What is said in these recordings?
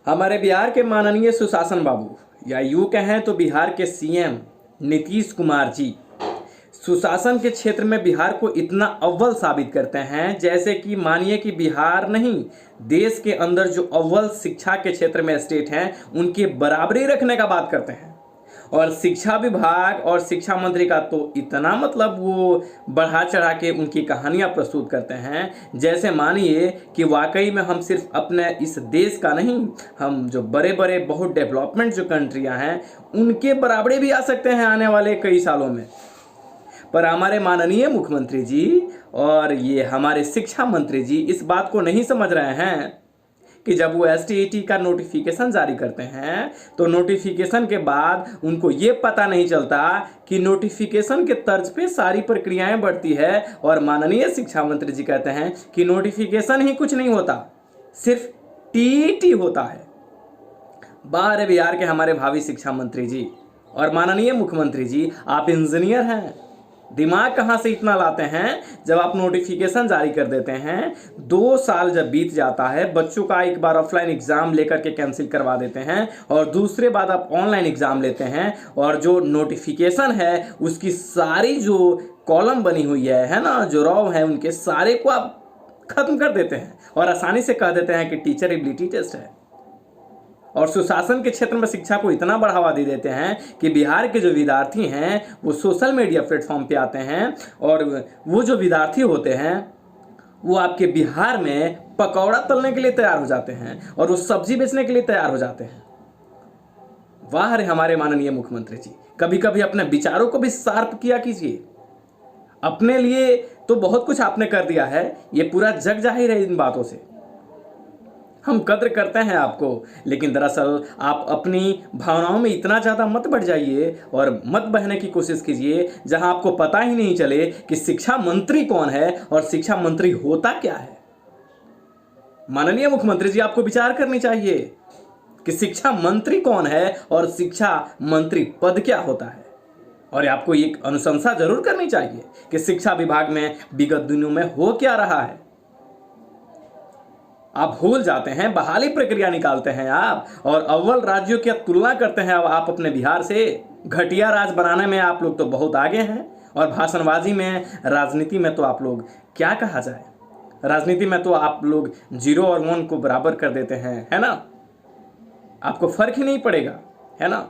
हमारे बिहार के माननीय सुशासन बाबू या यूँ कहें तो बिहार के सीएम नीतीश कुमार जी सुशासन के क्षेत्र में बिहार को इतना अव्वल साबित करते हैं, जैसे कि मानिए कि बिहार नहीं, देश के अंदर जो अव्वल शिक्षा के क्षेत्र में स्टेट हैं उनकी बराबरी रखने का बात करते हैं। और शिक्षा विभाग और शिक्षा मंत्री का तो इतना मतलब वो बढ़ा चढ़ा के उनकी कहानियां प्रस्तुत करते हैं, जैसे मानिए कि वाकई में हम सिर्फ अपने इस देश का नहीं, हम जो बड़े बड़े बहुत डेवलपमेंट जो कंट्रियां हैं उनके बराबरी भी आ सकते हैं आने वाले कई सालों में। पर हमारे माननीय मुख्यमंत्री जी और ये हमारे शिक्षा मंत्री जी इस बात को नहीं समझ रहे हैं कि जब वो एसटीईटी का नोटिफिकेशन जारी करते हैं तो नोटिफिकेशन के बाद उनको ये पता नहीं चलता कि नोटिफिकेशन के तर्ज पे सारी प्रक्रियाएं बढ़ती है। और माननीय शिक्षा मंत्री जी कहते हैं कि नोटिफिकेशन ही कुछ नहीं होता, सिर्फ टीईटी होता है। बाहर बिहार के हमारे भावी शिक्षा मंत्री जी और माननीय मुख्यमंत्री जी, आप इंजीनियर हैं, दिमाग कहाँ से इतना लाते हैं? जब आप नोटिफिकेशन जारी कर देते हैं, 2 साल जब बीत जाता है, बच्चों का एक बार ऑफलाइन एग्जाम लेकर के कैंसिल करवा देते हैं और दूसरे बाद आप ऑनलाइन एग्जाम लेते हैं और जो नोटिफिकेशन है उसकी सारी जो कॉलम बनी हुई है ना, जो रॉ है उनके सारे को आप खत्म कर देते हैं और आसानी से कह देते हैं कि टीचर एबिलिटी टेस्ट है। और सुशासन के क्षेत्र में शिक्षा को इतना बढ़ावा दे देते हैं कि बिहार के जो विद्यार्थी हैं वो सोशल मीडिया प्लेटफॉर्म पे आते हैं और वो जो विद्यार्थी होते हैं वो आपके बिहार में पकौड़ा तलने के लिए तैयार हो जाते हैं और वो सब्जी बेचने के लिए तैयार हो जाते हैं। वाह रे हमारे माननीय मुख्यमंत्री जी, कभी कभी अपने विचारों को भी शार्प किया कीजिए। अपने लिए तो बहुत कुछ आपने कर दिया है, ये पूरा जग जाहिर है इन बातों से। हम कद्र करते हैं आपको, लेकिन दरअसल आप अपनी भावनाओं में इतना ज़्यादा मत बढ़ जाइए और मत बहने की कोशिश कीजिए जहां आपको पता ही नहीं चले कि शिक्षा मंत्री कौन है और शिक्षा मंत्री होता क्या है। माननीय मुख्यमंत्री जी, आपको विचार करनी चाहिए कि शिक्षा मंत्री कौन है और शिक्षा मंत्री पद क्या होता है। और आपको एक अनुशंसा जरूर करनी चाहिए कि शिक्षा विभाग में विगत दिनों में हो क्या रहा है। आप भूल जाते हैं, बहाली प्रक्रिया निकालते हैं आप और अव्वल राज्यों की तुलना करते हैं अब आप अपने बिहार से। घटिया राज बनाने में आप लोग तो बहुत आगे हैं और भाषणबाजी में, राजनीति में तो आप लोग क्या कहा जाए, राजनीति में तो आप लोग 0 और 1 को बराबर कर देते हैं, है ना। आपको फर्क ही नहीं पड़ेगा, है ना।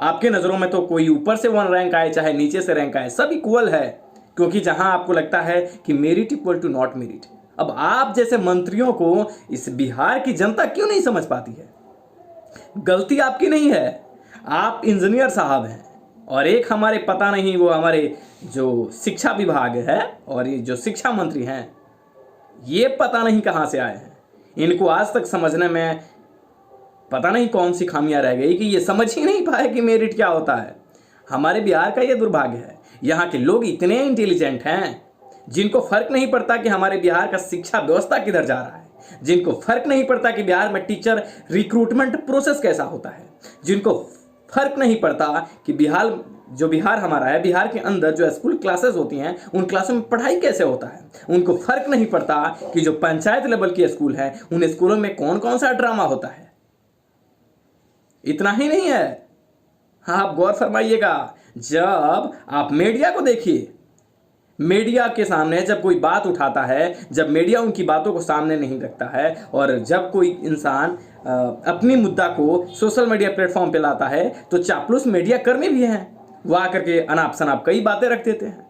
आपके नज़रों में तो कोई ऊपर से 1 रैंक आए चाहे नीचे से रैंक आए, सब इक्वल है, क्योंकि जहां आपको लगता है कि merit equal to not merit. अब आप जैसे मंत्रियों को इस बिहार की जनता क्यों नहीं समझ पाती है? गलती आपकी नहीं है, आप इंजीनियर साहब हैं और एक हमारे पता नहीं वो हमारे जो शिक्षा विभाग है और ये जो शिक्षा मंत्री हैं, ये पता नहीं कहां से आए हैं। इनको आज तक समझने में पता नहीं कौन सी खामियां रह गई कि ये समझ ही नहीं पाए कि मेरिट क्या होता है। हमारे बिहार का ये दुर्भाग्य है, यहाँ के लोग इतने इंटेलिजेंट हैं जिनको फर्क नहीं पड़ता कि हमारे बिहार का शिक्षा व्यवस्था किधर जा रहा है, जिनको फर्क नहीं पड़ता कि बिहार में टीचर रिक्रूटमेंट प्रोसेस कैसा होता है, जिनको फर्क नहीं पड़ता कि बिहार हमारा है, बिहार के अंदर जो स्कूल क्लासेस होती हैं उन क्लासों में पढ़ाई कैसे होता है। उनको फर्क नहीं पड़ता कि जो पंचायत लेवल के स्कूल हैं उन स्कूलों में कौन कौन सा ड्रामा होता है। इतना ही नहीं है, हाँ आप गौर फरमाइएगा, जब आप मीडिया को देखिए, मीडिया के सामने जब कोई बात उठाता है, जब मीडिया उनकी बातों को सामने नहीं रखता है और जब कोई इंसान अपनी मुद्दा को सोशल मीडिया प्लेटफॉर्म पे लाता है तो चापलूस मीडिया कर्मी भी हैं, वो आकर के अनाप शनाप कई बातें रख देते हैं।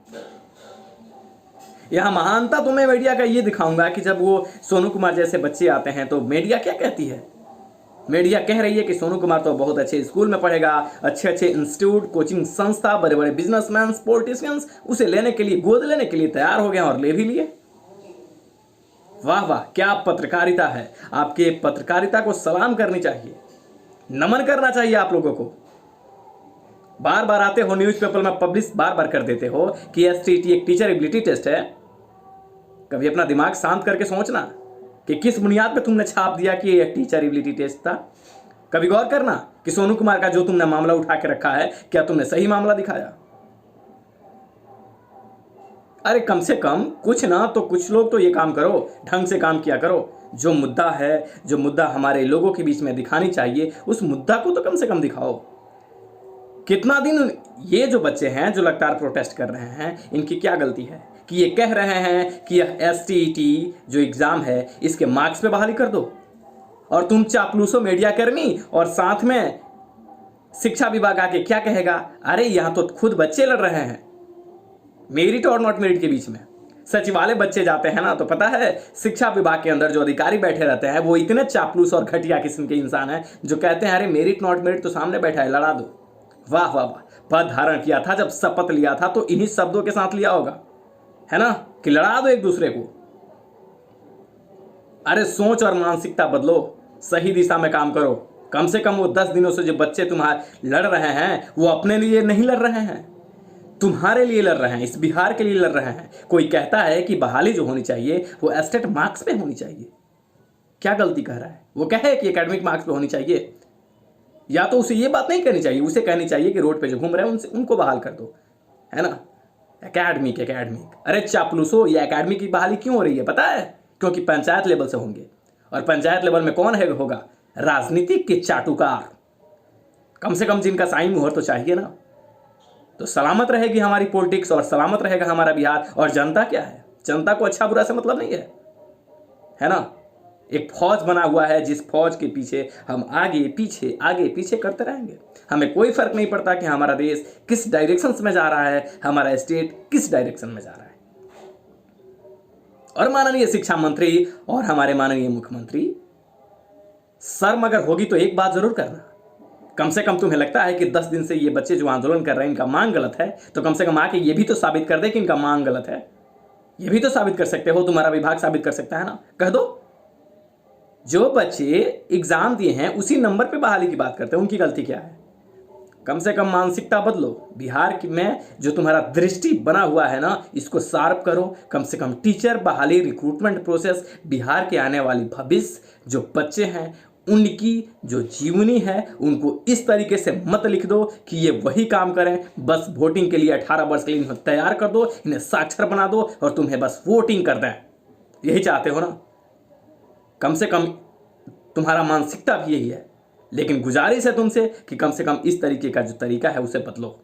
यहाँ महानता तो मैं मीडिया का ये दिखाऊंगा कि जब वो सोनू कुमार जैसे बच्चे आते हैं तो मीडिया क्या कहती है। मीडिया कह रही है कि सोनू कुमार तो बहुत अच्छे स्कूल में पढ़ेगा, अच्छे अच्छे इंस्टीट्यूट, कोचिंग संस्था, बड़े बड़े बिजनेसमैन, पॉलिटिशियंस उसे लेने के लिए, गोद लेने के लिए तैयार हो गए और ले भी लिए। वाह वाह, क्या पत्रकारिता है। आपके पत्रकारिता को सलाम करनी चाहिए, नमन करना चाहिए आप लोगों को। बार बार आते हो न्यूज़पेपर में पब्लिश बार बार कर देते हो कि एसटीईटी एक टीचर एबिलिटी टेस्ट है। कभी अपना दिमाग शांत करके सोचना कि किस बुनियाद पे तुमने छाप दिया कि ये टीचर एबिलिटी टेस्ट था। कभी गौर करना कि सोनू कुमार का जो तुमने मामला उठा के रखा है, क्या तुमने सही मामला दिखाया। अरे कम से कम कुछ ना तो कुछ लोग तो ये काम करो, ढंग से काम किया करो। जो मुद्दा है, जो मुद्दा हमारे लोगों के बीच में दिखानी चाहिए, उस मुद्दा को तो कम से कम दिखाओ। कितना दिन ये जो बच्चे हैं जो लगातार प्रोटेस्ट कर रहे हैं, इनकी क्या गलती है कि ये कह रहे हैं कि यह STET जो एग्ज़ाम है इसके मार्क्स पे बहाली कर दो, और तुम चापलूसो मीडिया कर्मी और साथ में शिक्षा विभाग आके क्या कहेगा? अरे यहाँ तो खुद बच्चे लड़ रहे हैं मेरिट और नॉट मेरिट के बीच में। सचिवालय बच्चे जाते हैं ना, तो पता है शिक्षा विभाग के अंदर जो अधिकारी बैठे रहते हैं वो इतने चापलूस और घटिया किस्म के इंसान हैं जो कहते हैं अरे मेरिट नॉट मेरिट तो सामने बैठा है, लड़ा दो। वाह वाह वाह, पद धारण किया था, जब शपथ लिया था तो इन्हीं शब्दों के साथ लिया होगा, है ना, कि लड़ा दो एक दूसरे को। अरे सोच और मानसिकता बदलो, सही दिशा में काम करो। कम से कम वो 10 दिनों से जो बच्चे तुम्हारे लड़ रहे हैं वो अपने लिए नहीं लड़ रहे हैं, तुम्हारे लिए लड़ रहे हैं, इस बिहार के लिए लड़ रहे हैं। कोई कहता है कि बहाली जो होनी चाहिए वो एस्टेट मार्क्स पे होनी चाहिए, क्या गलती कह रहा है? वो कहे कि एकेडमिक मार्क्स पे होनी चाहिए, या तो उसे ये बात नहीं कहनी चाहिए, उसे कहनी चाहिए कि रोड पे जो घूम रहे हैं उनसे उनको बहाल कर दो, है ना। एकेडमिक, अरे चापलूसो, ये एकेडमिक की बहाली क्यों हो रही है पता है? क्योंकि पंचायत लेवल से होंगे, और पंचायत लेवल में कौन है होगा? राजनीतिक के चाटुकार, कम से कम जिनका साइन मुहर तो चाहिए ना। तो सलामत रहेगी हमारी पॉलिटिक्स और सलामत रहेगा हमारा बिहार। और जनता क्या है, जनता को अच्छा बुरा से मतलब नहीं है ना। एक फौज बना हुआ है जिस फौज के पीछे हम आगे पीछे करते रहेंगे। हमें कोई फर्क नहीं पड़ता कि हमारा देश किस डायरेक्शन में जा रहा है, हमारा स्टेट किस डायरेक्शन में जा रहा है। और माननीय शिक्षा मंत्री और हमारे माननीय मुख्यमंत्री, शर्म अगर होगी तो एक बात जरूर करना। कम से कम तुम्हें लगता है कि 10 दिन से ये बच्चे जो आंदोलन कर रहे हैं इनका मांग गलत है, तो कम से कम आके ये भी तो साबित कर दे कि इनका मांग गलत है। ये भी तो साबित कर सकते हो, तुम्हारा विभाग साबित कर सकता है ना। कह दो जो बच्चे एग्जाम दिए हैं उसी नंबर पे बहाली की बात करते हैं, उनकी गलती क्या है? कम से कम मानसिकता बदलो। बिहार में जो तुम्हारा दृष्टि बना हुआ है ना, इसको शार्प करो। कम से कम टीचर बहाली रिक्रूटमेंट प्रोसेस, बिहार के आने वाली भविष्य जो बच्चे हैं उनकी जो जीवनी है उनको इस तरीके से मत लिख दो कि ये वही काम करें। बस वोटिंग के लिए 18 वर्ष के लिए इन्हें तैयार कर दो, इन्हें साक्षर बना दो और तुम्हें बस वोटिंग कर दें। यही चाहते हो ना? कम से कम तुम्हारा मानसिकता भी यही है। लेकिन गुजारिश है तुमसे कि कम से कम इस तरीके का जो तरीका है उसे बदलो।